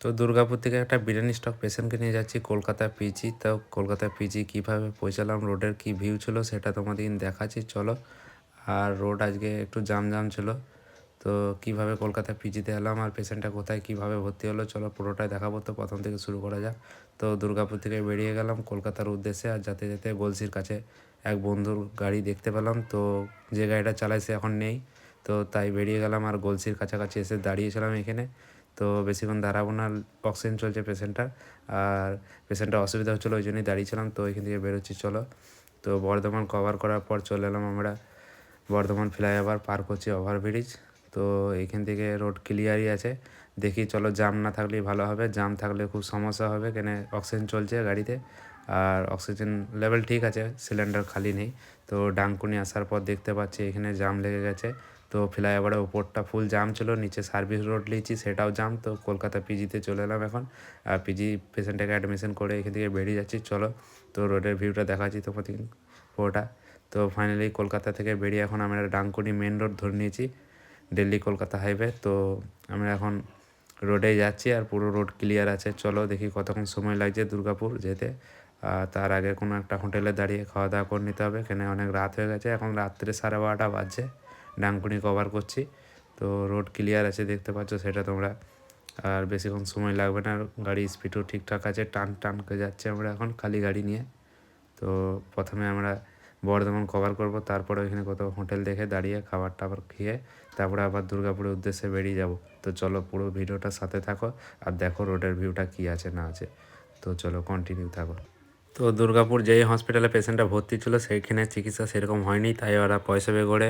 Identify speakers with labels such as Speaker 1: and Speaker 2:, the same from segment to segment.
Speaker 1: তো দুর্গাপুর থেকে একটা বিরিয়ানি স্টক পেশেন্টকে নিয়ে যাচ্ছি কলকাতা পিজি। তো কলকাতা পিজি কীভাবে পৌঁছালাম, রোডের কী ভিউ ছিল সেটা তোমাদেরকে দেখাচ্ছি চলো। আর রোড আজকে একটু জাম ছিল। তো কিভাবে কলকাতা পিজিতে এলাম আর পেশেন্টটা কোথায় কীভাবে ভর্তি হলো চলো পুরোটাই দেখাবো। তো প্রথম থেকে শুরু করা যাক। তো দুর্গাপুর থেকে বেরিয়ে গেলাম কলকাতার উদ্দেশ্যে, আর যেতে যেতে গলসির কাছে এক বন্ধুর গাড়ি দেখতে পেলাম। তো যে গাড়িটা চালায় সে এখন নেই, তো তাই বেরিয়ে গেলাম আর গলসির কাছাকাছি এসে দাঁড়িয়েছিলাম এখানে। তো বেশিক্ষণ দাঁড়াবো না, অক্সিজেন চলছে পেশেন্টটার, আর পেশেন্টটার অসুবিধা হচ্ছিলো ওই জন্যই দাঁড়িয়েছিলাম। তো এখান থেকে বেরোচ্ছি চলো। তো বর্ধমান কভার করার পর চলে এলাম আমরা বর্ধমান ফ্লাইওভার পার করছি, ওভারব্রিজ। তো এইখান থেকে রোড ক্লিয়ারই আছে, দেখি চলো জাম না থাকলেই ভালো হবে, জাম থাকলে খুব সমস্যা হবে কেন অক্সিজেন চলছে গাড়িতে আর অক্সিজেন লেভেল ঠিক আছে, সিলিন্ডার খালি নেই। তো ডানকুনি আসার পর দেখতে পাচ্ছি এখানে জাম লেগে গেছে। তো ফ্লাইওভারের ওপরটা ফুল জাম ছিল, নিচে সার্ভিস রোড নিয়েছি সেটাও জাম। তো কলকাতা পিজিতে চলে এলাম এখন, আর পিজি পেশেন্টটাকে অ্যাডমিশন করে এখান থেকে বেরিয়ে যাচ্ছি চলো। তো রোডের ভিউটা দেখাচ্ছি তোমাদের পুরোটা। তো ফাইনালি কলকাতা থেকে বেরিয়ে এখন আমরা ডানকুনি মেন রোড ধরে নিয়েছি, দিল্লি কলকাতা হাইওয়ে। তো আমরা এখন রোডে যাচ্ছি আর পুরো রোড ক্লিয়ার আছে। চলো দেখি কতক্ষণ সময় লাগছে দুর্গাপুর যেতে। তার আগে কোনো একটা হোটেলে দাঁড়িয়ে খাওয়া দাওয়া করে নিতে হবে, কেন অনেক রাত হয়ে গেছে, এখন রাত্রে 12:30 বাজছে, ডানকুনি কভার করছি। তো রোড ক্লিয়ার আছে দেখতে পাচ্ছ সেটা তোমরা, আর বেশিক্ষণ সময় লাগবে না, গাড়ি স্পিডও ঠিকঠাক আছে, টান করে যাচ্ছে আমরা এখন খালি গাড়ি নিয়ে। তো প্রথমে আমরা বর্ধমান কভার করব, তারপরে ওইখানে কোথাও হোটেল দেখে দাঁড়িয়ে খাবার টাবার খেয়ে তারপরে আবার দুর্গাপুরের উদ্দেশ্যে বেরিয়ে যাব। তো চলো পুরো ভিডিওটার সাথে থাকো আর দেখো রোডের ভিউটা কী আছে না আছে। তো চলো কন্টিনিউ থাকো। তো দুর্গাপুর যেই হসপিটালে পেশেন্টটা ভর্তি ছিল সেইখানে চিকিৎসা সেরকম হয়নি, তাই ওরা পয়সা বের করে,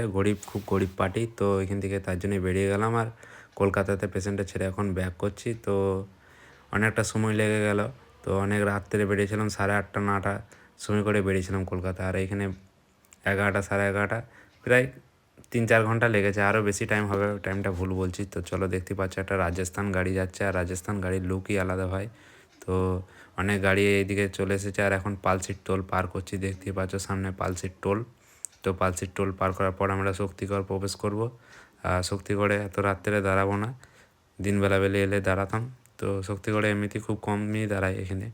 Speaker 1: খুব গরিব পার্টি। তো এখান থেকে তার জন্য বেরিয়ে গেলাম আর কলকাতাতে পেশেন্টটা ছেড়ে এখন ব্যাক করছি। তো অনেকটা সময় লেগে গেল, তো অনেক রাত্রে বেরিয়েছিলাম, 8:30 9টা সময় করে বেরিয়েছিলাম কলকাতা, আর এখানে 11টা 11:30 প্রায় 3-4 ঘন্টা লেগেছে, আরও বেশি টাইম হবে, টাইমটা ভুল বলছি। তো চলো দেখতে পাচ্ছ একটা রাজস্থান গাড়ি যাচ্ছে, আর রাজস্থান গাড়ির লুকই আলাদা হয়। তো অনেক গাড়ি এইদিকে চলে এসেছে আর এখন পালসির টোল পার করছি, দেখতেই পাচ্ছ সামনে পালসির টোল। তো পালসির টোল পার করার পর আমরা শক্তিগড় প্রবেশ করব। শক্তিগড়ে এত রাত্রে দাঁড়াবো না, দিনবেলা এলে দাঁড়াতাম। তো শক্তিগড়ে এমনিতেই খুব কমই দাঁড়ায় এখানে।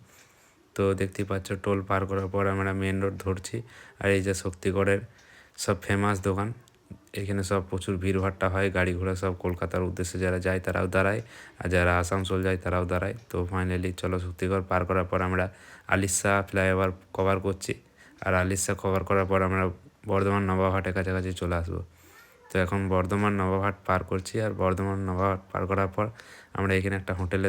Speaker 1: তো দেখতেই পাচ্ছ টোল পার করার পর আমরা মেন রোড ধরছি, আর এই যে শক্তিগড়ের সব ফেমাস দোকান, এখানে সব প্রচুর ভিড়ভাট্টা হয়, গাড়ি ঘোড়া সব কলকাতার উদ্দেশ্যে যারা যায় তারাও দাঁড়ায়, আর যারা আসানসোল যায় তারাও দাঁড়ায়। তো ফাইনালি চলো শক্তিগড় পার করার পর আমরা আলিশা ফ্লাইওভার কভার করছি, আর আলিশা কভার করার পর আমরা বর্ধমান নবাবহাটের কাছাকাছি চলে আসবো। তো এখন বর্ধমান নবাবহাট পার করছি, আর বর্ধমান নবাবহাট পার করার পর আমরা এখানে একটা হোটেলে